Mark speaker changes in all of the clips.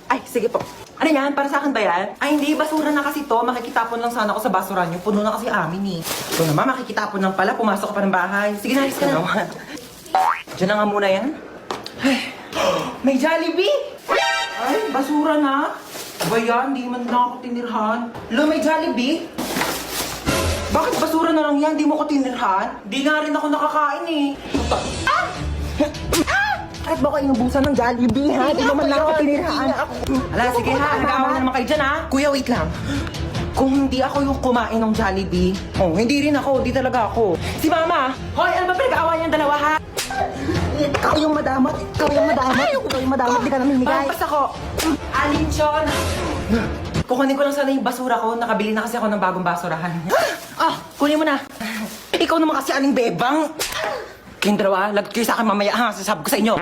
Speaker 1: Ay, sige po. Ano yan? Para sa akin ba yan? Ay, hindi. Basura na kasi to. Makikitapon lang sana ako sa basura nyo. Puno na kasi amin eh. Ito naman, makikitapon lang pala. Pumasok ka pa ng bahay. Sige na, alis ka na. Diyan na nga muna yan. Ay, may Jollibee! Ay, basura na. Ba yan? Hindi man lang ako tinirhan. Lo, may Jollibee? Bakit basura na lang yan? Di mo ko tinirhan? Di nga rin ako nakakain eh. Ah! Ah! Kahit ba ko inubusan ng Jollibee ha? Di naman lang ako tinirhan. Ala, sige ha. Nag-aawa na naman kayo dyan ha. Kuya, wait lang. Kung hindi ako yung kumain ng Jollibee, oh, hindi rin ako. Di talaga ako. Si Mama! Hoy, ano ba pinag-aawa niyang dalawa ha?
Speaker 2: Ikaw yung madamot. Ikaw yung madamot. Ikaw yung madamot. Di ka namimigay.
Speaker 1: Pampas ako. Alinchon! Kukunin ko lang sana yung basura ko. Nakabili na kasi ako ng bagong basurahan. Ah! Kunin mo na. Ikaw naman kasi aling bebang. Kayong dalawa, lagot kayo sa akin mamaya ha. Sasabi ko sa inyo.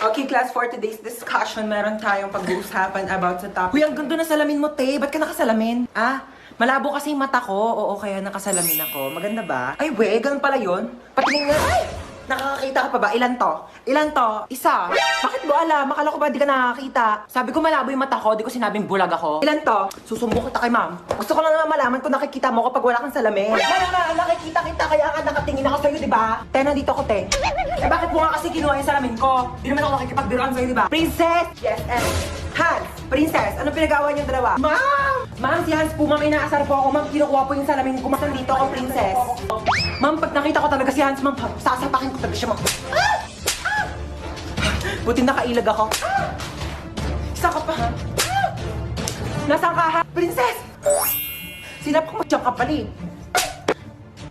Speaker 1: Okay, class, for today's discussion, meron tayong pag-uusapan about sa topic. Uy, ang ganda na salamin mo, te. Ba't ka nakasalamin? Ah? Malabo kasi yung mata ko. Oo, kaya nakasalamin ako. Maganda ba? Ay, we, ganun pala yun. Patingin nga. Ay! Nakakakita ka pa ba? Ilan to? Ilan to? Isa. Bakit mo alam? Akala ko ba di ka nakakita? Sabi ko malabo yung mata ko, di ko sinabing bulag ako. Ilan to? Susumbong kita kay ma'am. Gusto ko lang naman malaman kung nakikita mo kapag wala kang salamin. Kaya nakikita kita kaya ka nakatingin ako sa'yo, di ba? Te, nandito ako, te. Eh, bakit mo nga kasi kinuha yung salamin ko? Di naman ako nakikipagbiruan sa'yo, di ba? Princess! Yes, and Hans, Princess, anong pinagawa niyong dalawa? Ma'am! Ma'am, si Hans po, ma'am, inaasar po ako. Ma'am, kinukuha po yung salamin ko. Mas nandito ako, Princess. Ma'am, pag nakita ko talaga si Hans, ma'am, sasapakin ko talaga siya, ma'am. Ah! Ah! Buti nakailag ako. Ah! Isa ka pa, ha? Ah! Nasaan ka, ha? Princess! Sinapak mo dyan ka pala, eh.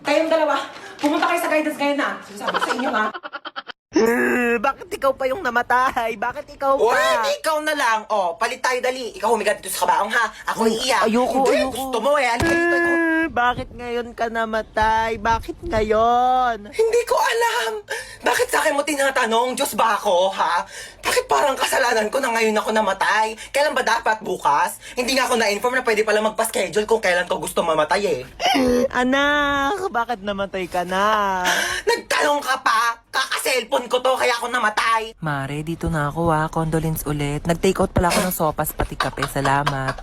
Speaker 1: Kayong dalawa, pumunta kayo sa guidance ngayon, na. Sabi ko sa inyo, ha?
Speaker 2: Bakit ikaw pa yung namatay? Bakit ikaw pa?
Speaker 3: Uy, ikaw na lang. Oh, palit tayo dali. Ikaw humiga dito sa kabaong ha. Ako iiyak.
Speaker 2: Ayoko,
Speaker 3: Hindi,
Speaker 2: ayoko.
Speaker 3: gusto mo eh. Halika dito, ikaw.
Speaker 2: Bakit ngayon ka namatay? Bakit ngayon?
Speaker 3: Hindi ko alam. Bakit sa akin mo tinatanong? Diyos ba ako, ha? Bakit parang kasalanan ko na ngayon ako namatay? Kailan ba dapat bukas? Hindi nga ako na-inform na pwede pala magpa-schedule kung kailan ko gusto mamatay eh.
Speaker 2: Anak, bakit namatay ka na?
Speaker 3: Nagtanong ka pa? Kaka-cellphone ko to kaya ako namatay.
Speaker 1: Mare, dito na ako, ha. Condolence ulit. Nag-take out pala ako ng sopas pati kape. Salamat.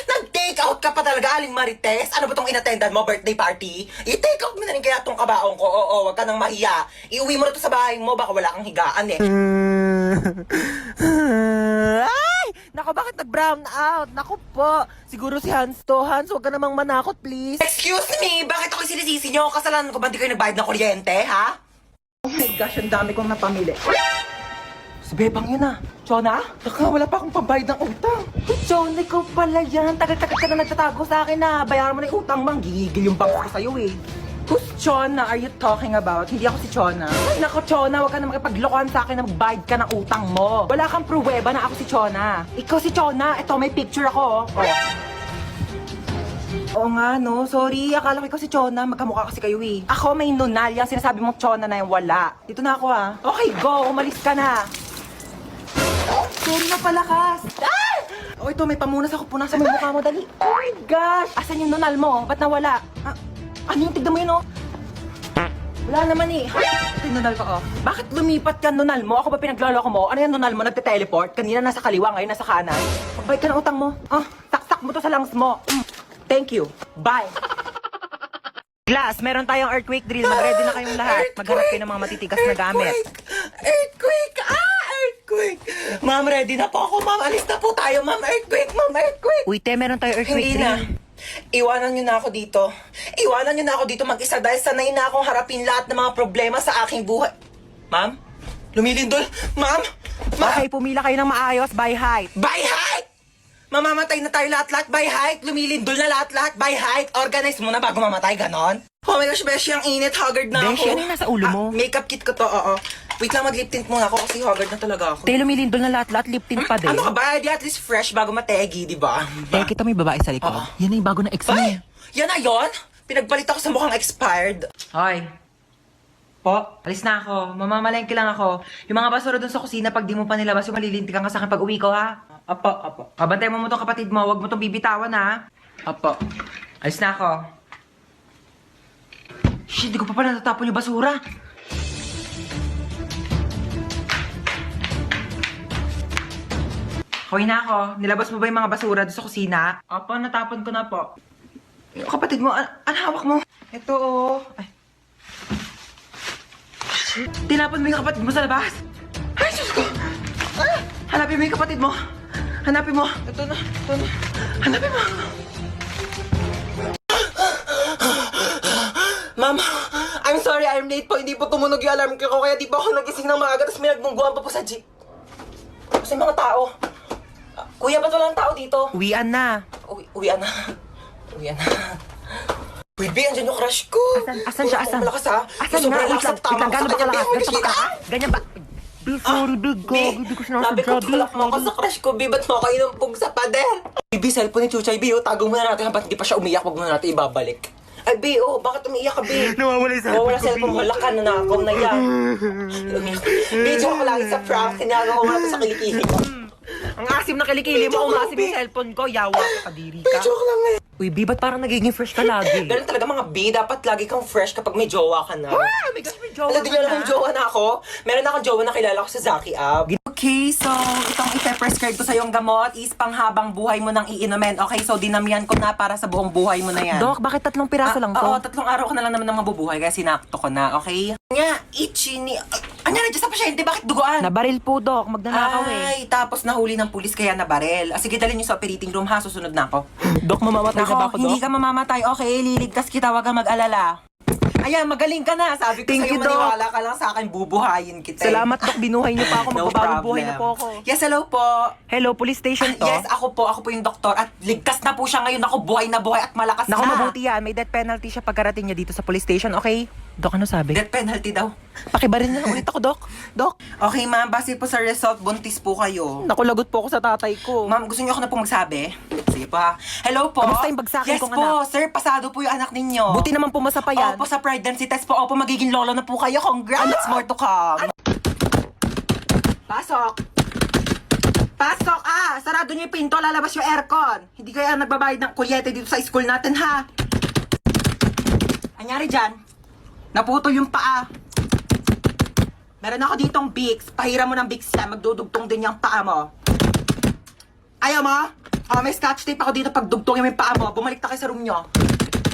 Speaker 3: Nag-take out ka pa talaga, Aling Marites? Ano ba tong inattendan mo, birthday party? I-take out mo na rin kaya tong kabaong ko. Oo, wag ka nang mahiya. Iuwi mo na to sa bahay mo, baka wala kang higaan eh.
Speaker 2: Ay! Naku, bakit nag-brown out? Naku po. Siguro si Hans to. Hans, huwag ka namang manakot, please.
Speaker 3: Excuse me, bakit ako sinisisi nyo? Kasalanan ko ba di kayo nagbayad ng kuryente, ha?
Speaker 1: Oh my gosh, ang dami kong napamili. Si Bebang yun ah. Chona? Baka wala pa akong pambayad ng utang. Uy, Chona, ikaw pala yan. Tagal-tagal ka na nagtatago sa akin na bayaran mo na yung utang, mang. Gigil yung bangko ko sa'yo eh. Who's Chona are you talking about? Hindi ako si Chona. Ay, nako, Chona, huwag ka na makipaglokohan sa akin na magbayad ka ng utang mo. Wala kang pruweba na ako si Chona. Ikaw si Chona. Ito, may picture ako. Oh. Oo nga, no. Sorry, akala ko ikaw si Chona. Magkamukha kasi kayo eh. Ako may nunal. Yung sinasabi mong Chona na yung wala. Dito na ako ah. Okay, go. Umalis ka na. Sorry na pala, Kas. Ah! Oh, ito, may pamunas ako. Punasan mo yung mukha mo, dali. Oh my gosh! Asan yung nunal mo? Ba't nawala? Ah, ano yung tignan mo yun, oh? Wala naman eh. Ito yung nunal ko, oh. Bakit lumipat ka nunal mo? Ako ba pinagloloko mo? Ano yung nunal mo? Nagte-teleport? Kanina nasa kaliwa, ngayon nasa kanan. Magbayad ka ng utang mo. Ah, taktak mo to sa lungs mo. Thank you. Bye. Glass, meron tayong earthquake drill. Mag-ready na kayong lahat. Maghanap kayo ng mga matitigas na gamit.
Speaker 3: Earthquake! Earthquake! Ma'am, ready na po ako, ma'am. Alis na po tayo, ma'am. Earthquake, ma'am. Earthquake!
Speaker 1: Uy, te, meron tayong earthquake
Speaker 3: Hindi na.
Speaker 1: drill.
Speaker 3: Iwanan niyo na ako dito. Iwanan niyo na ako dito mag-isa dahil sanay na akong harapin lahat ng mga problema sa aking buhay. Ma'am? Lumilindol? Ma'am?
Speaker 1: Okay, pumila kayo ng maayos by height.
Speaker 3: By height! Mamamatay na tayo lahat-lahat by height. Lumilindol na lahat-lahat by height. Organize mo na bago mamatay, ganon? Oh my gosh, Beshi, ang init. Haggard na
Speaker 1: Beshi,
Speaker 3: ako.
Speaker 1: ano yung nasa ulo mo?
Speaker 3: Makeup kit ko to, oo. Wait lang, mag-lip tint muna ako kasi haggard na talaga ako.
Speaker 1: Te, lumilindol na lahat-lahat, lip tint pa din.
Speaker 3: Ano ka ba? Di at least fresh bago mategi, di ba?
Speaker 1: Eh, kita mo yung babae sa likod.
Speaker 3: Oo.
Speaker 1: Yan na yung bago na ex mo.
Speaker 3: Ay! Yan na yun? Pinagpalit ako sa mukhang expired.
Speaker 1: Hoy. Po, alis na ako. Mamamalengke lang ako. Yung mga basura dun sa kusina, pag di mo pa nilabas, yung malilintikan ka sa akin pag uwi ko, ha?
Speaker 3: Apo, apo.
Speaker 1: Kabantay mo tong kapatid mo, huwag mo tong bibitawan, ha?
Speaker 3: Apo.
Speaker 1: Alis na ako. Shit, di ko pa pala natatapon yung basura. Hoy na ako. Nilabas mo ba yung mga basura doon sa kusina? Opo, natapon ko na po. Yung kapatid mo, ano hawak mo? Ito, oh. Ay. Tinapon mo yung kapatid mo sa labas? Ay, Diyos ko! Ah! Hanapin mo yung kapatid mo. Hanapin mo. Ito na. Hanapin mo.
Speaker 3: Ma'am, I'm sorry, I'm late po. Hindi po tumunog yung alarm ko, kaya di pa ako nagising ng maaga, tapos may nagmungguan pa po sa jeep. Kasi mga tao. Kuya, ba't walang tao dito?
Speaker 2: Uwian na.
Speaker 3: Uwian na. Uwian na. Wait, B, andyan yung crush ko.
Speaker 2: Asan siya? Asan?
Speaker 3: Malakas ha.
Speaker 2: Asan
Speaker 3: Sobrang
Speaker 2: nga?
Speaker 3: lakas ang tama ko
Speaker 2: Gano'n
Speaker 3: sa
Speaker 2: ba
Speaker 3: kanya.
Speaker 2: kalakas?
Speaker 3: B,
Speaker 2: Ganyan ba? Big sorry, big
Speaker 3: B,
Speaker 2: gog. Hindi ko
Speaker 3: sabi ko
Speaker 2: sinasadya.
Speaker 3: tulak mo ako sa crush ko, B. Ba't mo ako inumpog sa pader? B, cellphone ni Chuchay, B. Tago muna natin habang hindi pa siya umiyak. Huwag muna natin ibabalik. Ay, B, bakit umiiyak ka, B?
Speaker 2: Nawawala yung
Speaker 3: Nawawala cellphone mo. Wala ka, nanakaw na yan. Umiyak. B, joke lang sa prank. Tinagawa ko natin sa kilikili ko.
Speaker 2: Ang asim na kilikili mo, umasim yung cellphone ko. Yawa ka, kadiri
Speaker 3: B,
Speaker 2: ka.
Speaker 3: joke lang eh.
Speaker 2: Uy, B, ba't parang nagiging fresh ka lagi?
Speaker 3: Ganun talaga mga B, dapat lagi kang fresh kapag may jowa ka na.
Speaker 2: Ah, may gosh, may jowa
Speaker 3: Alam, di nyo
Speaker 2: ka
Speaker 3: alam
Speaker 2: na.
Speaker 3: kung jowa na ako? Meron akong jowa na kilala ko sa Zaki App.
Speaker 1: Okay, so itong i-prescribe ko sa yung gamot is panghabang buhay mo nang iinumin. Okay, so dinamihan ko na para sa buong buhay mo na yan.
Speaker 2: Dok, bakit 3 piraso lang to?
Speaker 1: Oo, 3 araw ka na lang naman na mabubuhay kaya sinakto ko na, okay? Nga, itchy ni... Anya na dyan sa pasyente, bakit duguan?
Speaker 2: Nabaril po, Dok. Magnanakaw eh.
Speaker 1: Ay, tapos nahuli ng pulis kaya nabarel. Sige, dalhin niyo sa operating room ha, susunod na ako.
Speaker 2: Dok, mamamatay na ba
Speaker 1: Nako,
Speaker 2: ako,
Speaker 1: hindi
Speaker 2: Dok?
Speaker 1: ka mamamatay. Okay, liligtas kita, wag kang mag-alala. Ayan, magaling ka na. Sabi ko
Speaker 2: Thank
Speaker 1: sa'yo,
Speaker 2: you, Doc.
Speaker 1: maniwala ka lang sa akin, bubuhayin kita.
Speaker 2: Salamat, Dok. Binuhay niyo pa ako.
Speaker 1: No
Speaker 2: Magbabagong buhay na
Speaker 1: problem.
Speaker 2: po ako.
Speaker 1: Yes, hello po.
Speaker 2: Hello, police station to?
Speaker 1: Yes, ako po yung doktor at ligtas na po siya ngayon. Ako, buhay na buhay at malakas
Speaker 2: Naku,
Speaker 1: na.
Speaker 2: mabuti yan. May death penalty siya pagkarating niya dito sa police station, okay? Dok, ano sabi?
Speaker 1: Death penalty daw.
Speaker 2: Pakibaril na lang ulit ako, Dok. Dok,
Speaker 1: Okay, ma'am, base po sa result, buntis po kayo.
Speaker 2: nakulagot po ako sa tatay ko.
Speaker 1: Ma'am, gusto niyo ako na po magsabi? Sige po ha. Hello po.
Speaker 2: Kamusta yung bagsakin
Speaker 1: yes
Speaker 2: kong
Speaker 1: po, sir, pasado po yung anak ninyo.
Speaker 2: Buti naman pumasa pa yan.
Speaker 1: Opo, sa pregnancy test po. Opo, magiging lolo na po kayo. Congrats, more to come. Pasok. Pasok, sarado niyo yung pinto, lalabas yung aircon. Hindi kaya nagbabayad ng kuryente dito sa school natin, ha? Anyari dyan? Naputol yung paa. Meron ako ditong Vicks. Pahiram mo ng Vicks yan. Magdudugtong din yung paa mo. Ayaw mo? Oh, may scotch tape ako dito pag dugtongin mo yung paa mo. Bumalik na kayo sa room nyo.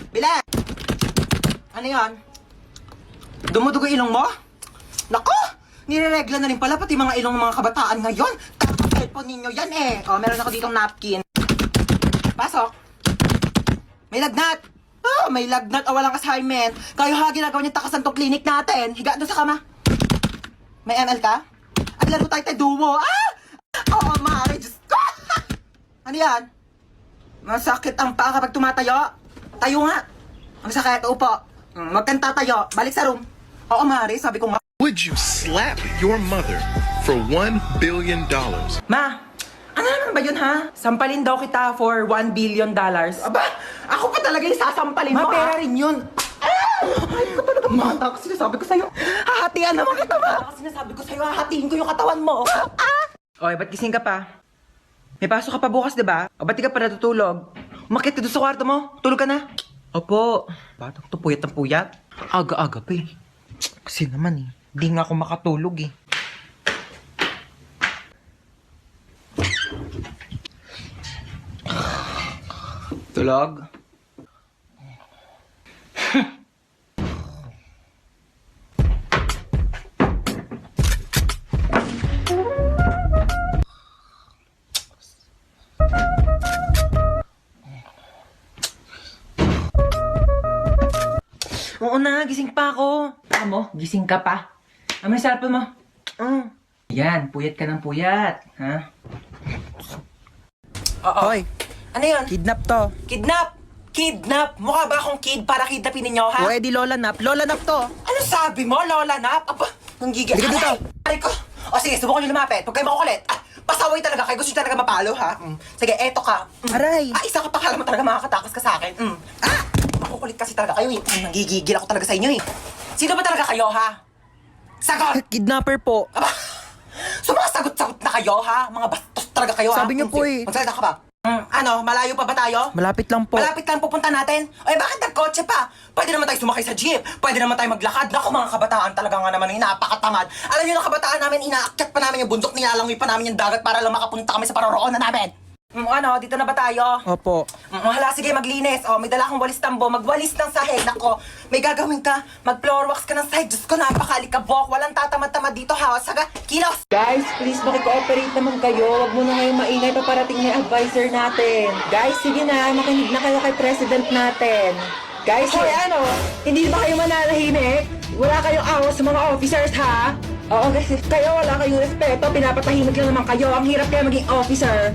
Speaker 1: Bile! Ano yan? Dumudugo ilong mo? Nako! Nireregla na rin pala pati mga ilong ng mga kabataan ngayon. Tapos cellphone ninyo yan eh. Oh, meron ako ditong napkin. Pasok. May lagnat. Oh, may lagnat o walang assignment. Kayo ha, ginagawa niyo takasan tong clinic natin. Higa doon sa kama. May ML ka? At laro tayo duo. Oo, Mari, Diyos ko! Ano yan? Masakit ang paa kapag tumatayo. Tayo nga. Ang sakit, upo. Wag kang tatayo. Balik sa room. Oo, Mari, sabi ko nga.
Speaker 4: Would you slap your mother for $1 billion?
Speaker 1: Ma, ano naman ba yun ha? Sampalin daw kita for $1 billion. Aba, ako pa talaga yung sasampalin mo. Pera rin yun. Ay ko talaga mata kasi sinasabi ko sa'yo. Hahatian naman kita ba? Kasi sinasabi ko sa'yo, hahatiin ko yung katawan mo. Oy, ba't gising ka pa? May pasok ka pa bukas, di ba? O ba't di ka pa natutulog? Umakit ka doon sa kwarto mo. Tulog ka na. Opo. Batang to, puyat ng puyat. Aga-aga pa eh. Kasi naman eh. Di nga ako makatulog eh. Tulog? Oo na, gising pa ako. Mo, gising ka pa. Ano yung cellphone mo? Yan, puyat ka ng puyat. Ha? Oo.
Speaker 2: Hoy,
Speaker 1: Ano yun?
Speaker 2: kidnap to.
Speaker 1: Kidnap! Kidnap! Mukha ba akong kid para kidnapin ninyo, ha?
Speaker 2: O, edi Lola Nap. Lola Nap to.
Speaker 1: Ano sabi mo, Lola Nap? Aba, nanggigil.
Speaker 2: Halika dito.
Speaker 1: Aray ko. O sige, subukan nyo lumapit. Huwag kayo makukulit. Pasaway talaga kayo. Gusto nyo talaga mapalo, ha? Sige, eto ka.
Speaker 2: Aray.
Speaker 1: Isa ka pa, kala mo talaga makakatakas ka sa akin. Makukulit kasi talaga kayo, eh. Nanggigigil ako talaga sa inyo, eh. Sino ba talaga kayo, ha? Sagot!
Speaker 2: Kidnapper po.
Speaker 1: Aba, sumasagot-sagot na kayo, ha? Mga bastos talaga kayo, ha?
Speaker 2: Sabi niyo po, eh.
Speaker 1: Magsalita ka ba?
Speaker 3: Ano, malayo pa ba tayo?
Speaker 2: Malapit lang po.
Speaker 3: Malapit lang pupunta natin? Ay, bakit nagkotse pa? Pwede naman tayo sumakay sa jeep. Pwede naman tayo maglakad. Naku, mga kabataan talaga nga naman, napakatamad. Alam niyo ng kabataan namin, inaakyat pa namin yung bundok, nilalangoy pa namin yung dagat para lang makapunta kami sa paroroonan namin. Ano, dito na ba tayo?
Speaker 2: Opo.
Speaker 3: Hala, sige, maglinis. May dala kang walis tambo. Magwalis ng sahig. Nako, may gagawin ka. Mag-floor wax ka ng sahig. Diyos ko, napakalikabok. Walang tatamad-tamad dito, ha? Saga, kilos!
Speaker 1: Guys, please makikooperate naman kayo. Huwag mo na ngayong maingay, paparating na yung advisor natin. Guys, sige na, makinig na kayo kay president natin. Guys, hoy, ano? Hindi ba kayo mananahimik? Wala kayong awas sa mga officers, ha? Oo, guys, kayo wala kayong respeto. Pinapatahimik lang naman kayo. Ang hirap kaya maging officer.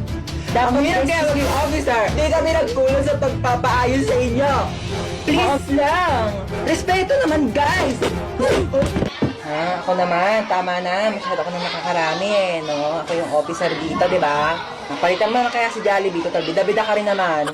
Speaker 1: Ang hirap kaya maging officer. Hindi kami nagkulang sa pagpapaayos sa inyo. Please lang. Respeto naman, guys. Ako naman, tama na. Masyado ako na nakakarami no? Ako yung officer dito, di ba? Palitan mo na kaya si Jollibee. Total, bida-bida ka rin naman.